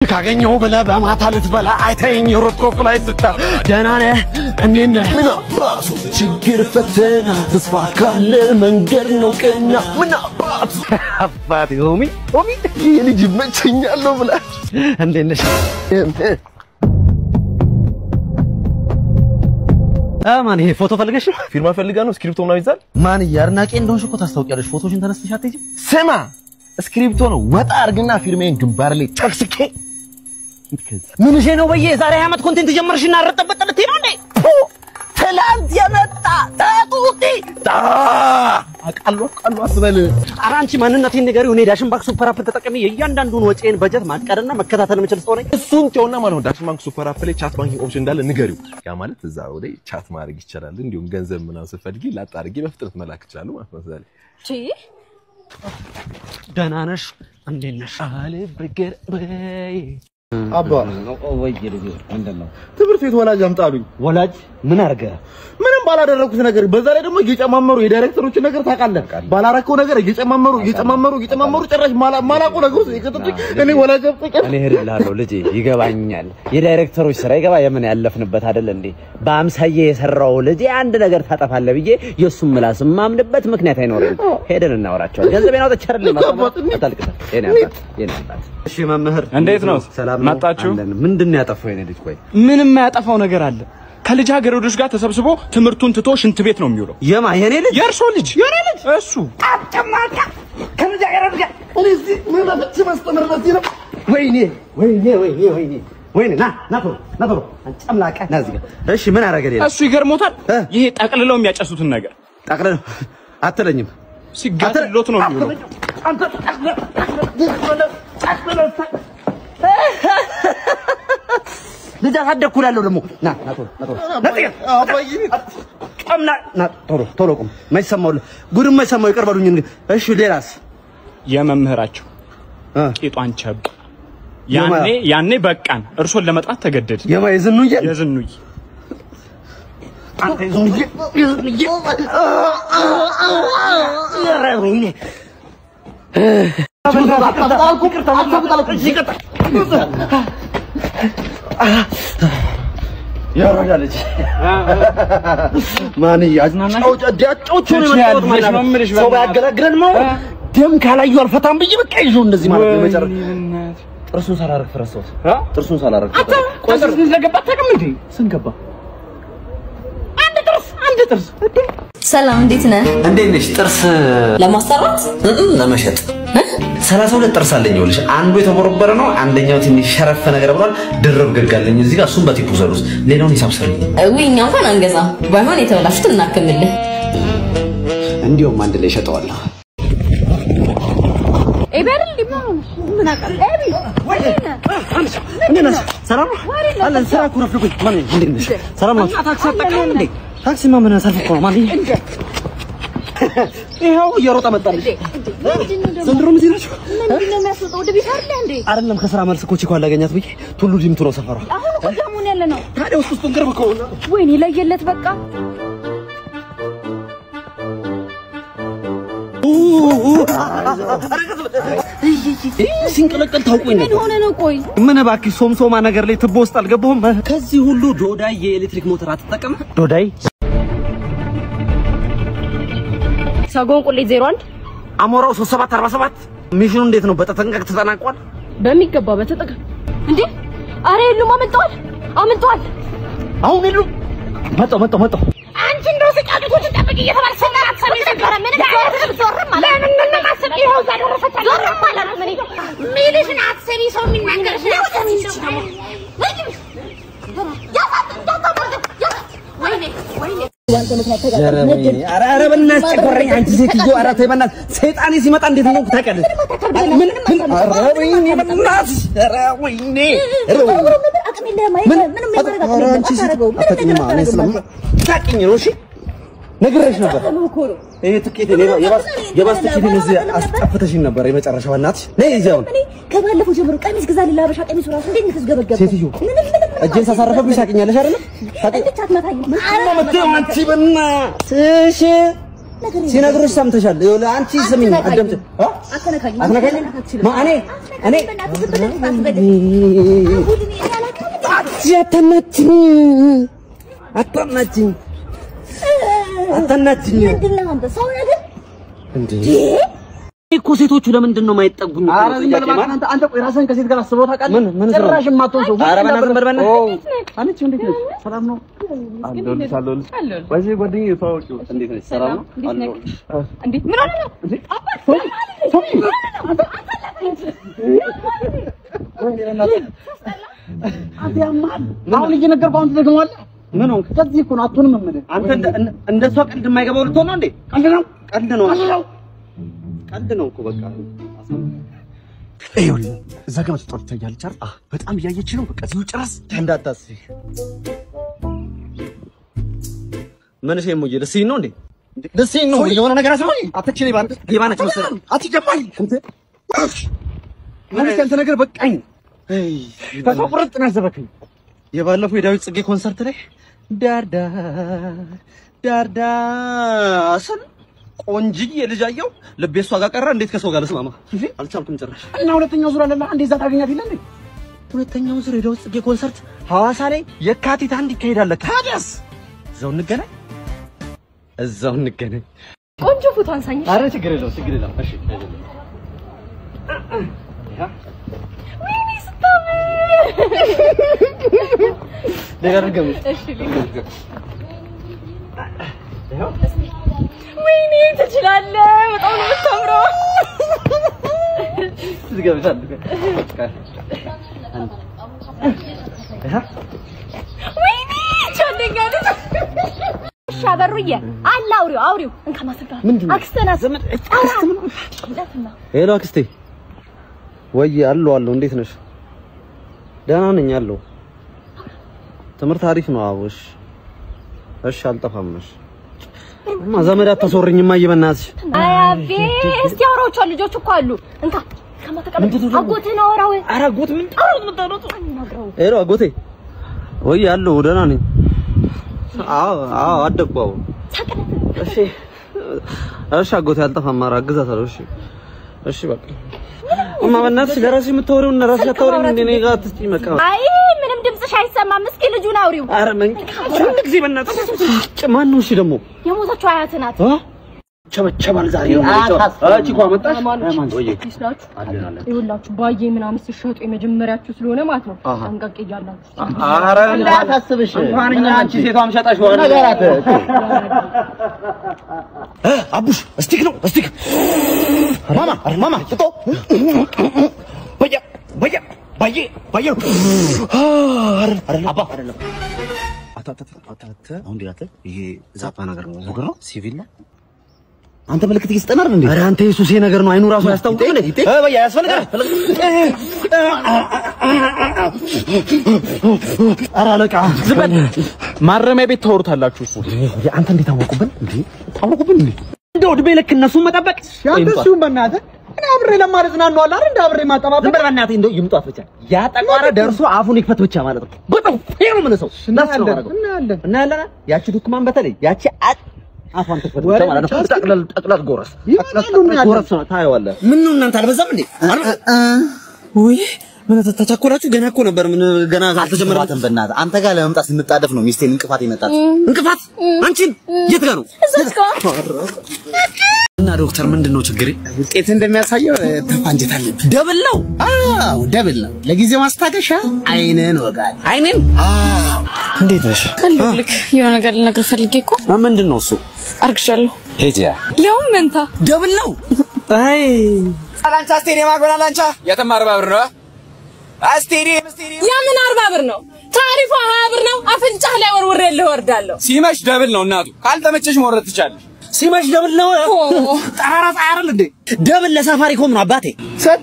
ካገኘው በላ በማታ ልትበላ አይተኝ ሮጥኮ ፍላይት ስታ ደህና ነህ እንዴት ነህ ምን አባቱ ችግር ፈተና ተስፋ ካለ መንገድ ነው ቀና ምን አባቱ ሆሚ የልጅ መቸኛል ነው ብላ እንዴት ነሽ ማን ይሄ ፎቶ ፈልገሽ ፊርማ ፈልጋ ነው ስክሪፕቶ ምናምን ይዛል ማን ያርናቄ እንደሆንሽ እኮ ታስታውቂያለሽ ፎቶሽን ተነስተሽ አትይጂ ስማ ስክሪፕቶ ነው ወጣ አርግና ፊርሜን ግንባር ላይ ጠቅስኬ ምን እሺ ነው በየ ዛሬ አመት ኮንቴንት ጀመርሽና አረጠበጠለት ነው እንዴ ትላንት የመጣ ታጡቲ አቃሉ አስበል አራንቺ ማንነቴን ንገሪው እኔ ዳሽን ባንክ ሱፐር አፕ ተጠቅሜ የእያንዳንዱን ወጪን በጀት ማቀርና መከታተል መችል ሰው ነኝ እሱን ተውና ማለት ነው ዳሽን ባንክ ሱፐር አፕ ላይ ቻት ባንኪንግ ኦፕሽን እንዳለ ንገሪው ያ ማለት እዛው ላይ ቻት ማድረግ ይችላል እንዲሁም ገንዘብ ምናምን ስትፈልጊ ላጣርጊ በፍጥነት መላክ ይችላል ማለት ነው ዛሬ ደህና ነሽ እንዴት ነሽ አለ በገር በይ አባ ወይ ልጅ እንደነው ትብርት ቤት ወላጅ አምጣሉኝ ወላጅ ምን አርገ ምንም ባላደረኩት ነገር በዛ ላይ ደግሞ እየጨማመሩ የዳይሬክተሮች ነገር ታውቃለህ ባላረከው ነገር እየጨማመሩ ጭራሽ ማላቁ ነገር ይከተት እኔ ወላጅ አምጣኝ እኔ ሄድልሃለሁ ልጅ ይገባኛል የዳይሬክተሮች ስራ ይገባ የምን ያለፍንበት አይደል እንዴ በአምሳዬ የሰራው ልጅ አንድ ነገር ታጠፋለህ ብዬ የሱም ምላስ ማምንበት ምክንያት አይኖርም ሄደን እናወራቸው ገንዘቤን አውጥቼ አይደለም አታልቅስ የኔ አባት እሺ መምህር እንዴት ነው መጣችሁ ምንድነው ያጠፋው የኔ ልጅ ቆይ ምንም ያጠፋው ነገር አለ ከልጅ ሀገሮች ጋር ተሰብስቦ ትምርቱን ትቶ ሽንት ቤት ነው የሚውለው የኔ ልጅ የርሶ ልጅ እሱ አጥማካ ከልጅ ሀገሮች ጋር እዚህ ምን ማስተማር ነው ወይኔ ና ቶሎ አንጨምላቀ ና እዚህ ጋር እሺ ምን አረገ እሱ ይገርሞታል ይሄ ጠቅልለው የሚያጨሱትን ነገር ጠቅልለው አትለኝም ሲጋትሎት ነው የሚውለው አንተ ልጅ አደኩላለሁ ደግሞ ና ቶሎ ቁም ማይሰማው ጉድም ማይሰማው ይቀርባሉኝ እሺ ሌላስ የመምህራቸው ቂጧን ቸብ ያኔ በቃን እርሶን ለመጥራት ተገደድ የማይዝኑኝ አንተ ይዝኑኝ ረውኝ ያራዳ ልጅ ማን ያዝናናሽ ጫውጫው ነው ማለት ነው ሰው ያገለግለን ነው ደም ካላዩ አልፈታም ብዬ በቃ ይዞ እንደዚህ ማለት ነው መጨረሻ ጥርሱን ሳላረክ ፈረሰው ጥርሱን ሳላረክ ጥርሱን ስለገባ ታውቅም እንዴ ስንገባ አንድ ጥርስ ሰላም እንዴት ነህ እንዴት ነሽ ጥርስ ለማስተራት ለመሸጥ 32 ጥርስ አለኝ ይኸውልሽ አንዱ የተቦረበረ ነው አንደኛው ትንሽ ሸረፈ ነገር ብሏል ድርብ ገጋለኝ እዚህ ጋር እሱን በቲፑ ዘሩስ ሌላውን ሂሳብ ሰሪ እኛ እንኳን አንገዛም ባይሆን የተበላሹት እናከምልህ እንዲያውም አንድ ላይ ሸጠዋለሁ ኤበርል ሊማው ምን አቀል ኤቢ ወይኔ እንዴ ሰላም አለ ስራ ኩረፍኩኝ ማን እንዴ ሰላም ነው ታክሲ አጠቃም እንዴ ታክሲ ማመና ሰልፍ ማን ይሄው እየሮጠ መጣልኝ ዘንድሮም እዚህ ናቸው ምንድነው የሚያስወጣው ወደ ቤት አይደለም ከስራ መልስ እኮ ቺኳ አላገኛት ብዬ ቱሉ ዲምቱ ነው ሰፈሯ አሁን እኮ ደሙን ያለ ነው ታዲያ ውስጡን ቅርብ እኮ ወይኔ ለየለት በቃ ሲንቀለቀል ታውቁኝ ምን ሆነ ነው ቆይ ምን እባክሽ ሶምሶማ ነገር ላይ ትቦ ውስጥ አልገባሁም ከዚህ ሁሉ ዶዳይ የኤሌክትሪክ ሞተር አትጠቀም ዶዳይ ሳጎን ቁሌት 01 አሞራው 3747 ሚሽኑ እንዴት ነው በተጠንቀቅ ተጠናቋል በሚገባ በተጠንቀቅ እንዴ አሬ የሉም አመልጧል አሁን የሉ መጣው አንቺ እንደው ሲቃጥቶች ተጠብቂ እየተባለ ሰላራት ሰሚዝ ነበር ምን ዞርም ማለት ምን ማሰብ ይኸው ዛደረፈታ ዞርም ማለት ምን ሚሊሽን አትሰሚ ሰው የሚናገርሽ ነው ሰሚዝ ነው ወይኔ አረ በእናትሽ ቆረኝ አንቺ ሴትዮ ኧረ ተይ በእናትሽ ሰይጣኔ ሲመጣ እንዴት ነው ታውቂያለሽ ምን ኧረ ወይኔ በእናትሽ ኧረ ወይኔ ምንም ታውቂኝ ነው እሺ ነግሬሽ ነበር ይሄ ትኬት የባስ ትኬት እዚህ አስጠፍተሽኝ ነበር የመጨረሻው እናትሽ ነይ እዚያው ከባለፈው ጀምሮ ቀሚስ ግዛልኝ ላበሻ ቀሚስ ራሱ እንዴት ልትስገበገብ ሴትዮ እጄን ሳሳረፈብሽ ታውቂኛለሽ አይደል እንዴት አትመታኝ አንቺ በእናትሽ ሲነግሩሽ ሰምተሻል ይኸውልህ አንቺ ስሚኝ አደምጥ አትነካኝ እኔ አታናችኝ ምንድነው አንተ ሰው ነገር እንዴ እኮ ሴቶቹ ለምንድን ነው የማይጠጉኝ? ኧረ ዝም በል እባክህ አንተ ቆይ ራስህን ከሴት ጋር አስበው ታውቃለህ? ጭራሽ የማትሆን ሰው ኧረ በእናትህ አንቺ እንዴት ነሽ? ሰላም ነው? አለሁልሽ ወይስ ጓደኛዬ ታውቂው እንዴት ነሽ? ሰላም ነው? እንዴት ምን ሆነ ነው? አሁን እየነገርኩህ አንተ ደግሞዋለህ ምን ሆንክ? ከዚህ እኮ ነው አትሆንም የምልህ አንተ እንደሷ ቀልድ የማይገባው ልትሆን ነው እንዴ? ቀልድ ነው እኮ በቃ ይኸውልህ እዛ ጋር መጥቷል ታያለች አይደል? በጣም እያየች ነው። በቃ እዚሁ ጭራስ እንዳታስቢ። ምን እሺ ሞዬ ደስ ይል ነው እንዴ? ደስ ይል ነው የሆነ ነገር አስበይ። አትችልኝ ባንተ የባነች መሰለኝ አትጀባኝ እንዴ? አንተ ነገር በቃኝ። ተስፋ ቁርጥ ነው ያዘበከኝ። የባለፈው የዳዊት ጽጌ ኮንሰርት ላይ ዳርዳ አሰል ቆንጅዬ ልጅ አየሁ ልቤ እሷ ጋር ቀረ። እንዴት ከሰው ጋር ልስማማ አልቻልኩም ጭራሽ። እና ሁለተኛው ዙር አለላ እንዴ እዛ ታገኛት ይላል እንዴ? ሁለተኛው ዙር የዳዊት ጽጌ ኮንሰርት ሐዋሳ ላይ የካቲት 1 ይካሄዳል። ታዲያስ እዛው እንገናኝ። ቆንጆ ፎቶ አንሳኝ። ኧረ ችግር የለውም። እሺ ወይኔ ስታምር ደጋርገም እሺ ወይኔ ትችላለህ። በጣም ነው የምታምረው። ዝገብታል ወይኔ ቻለኛለች። ሻበሩዬ አውሪው እንካ ማስረዳ አክስተና ዘመድ አክስተና ሄሎ አክስቴ ወይ አለው እንዴት ነሽ? ደህና ነኝ አለው። ትምህርት አሪፍ ነው አቦሽ። እሺ አልጠፋምሽ ዘመድ አታስወርኝማ በእናትሽ። አያቤ እስቲ አውራዎቹ ልጆች እኮ አሉ። እንካ ከማተቀበል አጎቴ ነው አውራው። ኧረ አጎት ምን ታውቁት? ሄሎ አጎቴ ወይ አለው ደህና ነኝ። አዎ አደግኩ። እሺ አጎቴ አልጠፋም። ኧረ አግዛታለሁ። እሺ በቃ እማ በእናትሽ ለራስሽ የምታወሪው እና ራስሽ አታወሪም እንዴ? እኔ ጋር አትስጪ መቃ አይ ምንም ድምጽሽ አይሰማም። እስኪ ልጁን አውሪው። ኧረ አንድ ጊዜ በእናትሽ ማን ነው? እሺ ደግሞ የሞተችው አያት ናት። ቸበቸባል ዛሬ ነው። ቺኳ መጣሽ? ወይ ይኸውላችሁ ባዬ ምናምን ሲሸጡ የመጀመሪያችሁ ስለሆነ ማለት ነው። አንቀቅ ይያላችሁ። ኧረ እንዳታስብሽ እንኳን እኛ አንቺ ሴቷም ሸጣሽ ወረ ነገራት አቡሽ እስቲክ ማማ ጥጦ ባዬ አባ አታተ አሁን ዲያተ ይሄ ዛፓ ነገር ነው ሲቪል ነው። አንተ ምልክት ይስጠናል እንዴ? ኧረ አንተ ኢየሱስ ነገር ነው። አይኑ ራሱ ያስታውቃል እንዴ? በያ ያስፈልጋል። ኧረ አለቃ ዝበል ማረሚያ ቤት ታወሩታላችሁ። እሱ አንተ እንዴት ታወቁብን እንዴ? እንደው ድቤ ልክ እነሱን መጠበቅ ያንተሱም በእናትህ እኔ አብሬ ለማለት ነው አለ አይደል? አብሬ ማጠባበቅ ዝም በል በእናትህ። እንደው ይምጡ አፍቻ ያጠቋረ ደርሶ አፉን ይክፈት ብቻ ማለት ነው። በጣም ፌሩ ምን ሰው እናያለን። ያቺ ዱክማን በተለይ ያቺ አፋን ተፈተ ማለት ነው። ጠቅላላ ጎረስ ነው ታየዋለህ። ምን ነው እናንተ አልበዛም እንዴ? ወይ ምን ተቻኮላችሁ? ገና እኮ ነበር። ምን ገና አልተጀመረም። በእናትህ አንተ ጋር ለመምጣት ስንጣደፍ ነው ሚስቴን እንቅፋት ይመጣል። እንቅፋት አንቺን የት ጋር ነው? እና ዶክተር ምንድነው ችግሬ? ውጤት እንደሚያሳየው ተፋንጀት አለብህ። ደብል ነው? አዎ ደብል ነው። ለጊዜው ማስታገሻ አይነን ወጋል። አይነን? እንዴት ነሽ? ልክ የሆነ ነገር ልነግርህ ፈልጌ እኮ። ምንድነው እሱ? አርግሻለሁ። ሄጂያ ያው መንታ ደብል ነው? አይ አላንቻ ስቴዲየም አጎናላንቻ የትም 40 ብር ነው። ስቴዲየም የምን 40 ብር ነው? ታሪፉ 20 ብር ነው። አፍንጫህ ላይ ወርውሬልህ እወርዳለሁ። ሲመሽ ደብል ነው እናቱ። ካልተመቸሽ መውረድ ትቻለሽ። ሲመሽ ደብል ነው? ጠራራ አይደል እንዴ? ደብል ለሳፋሪኮም ነው አባቴ። ሰጥ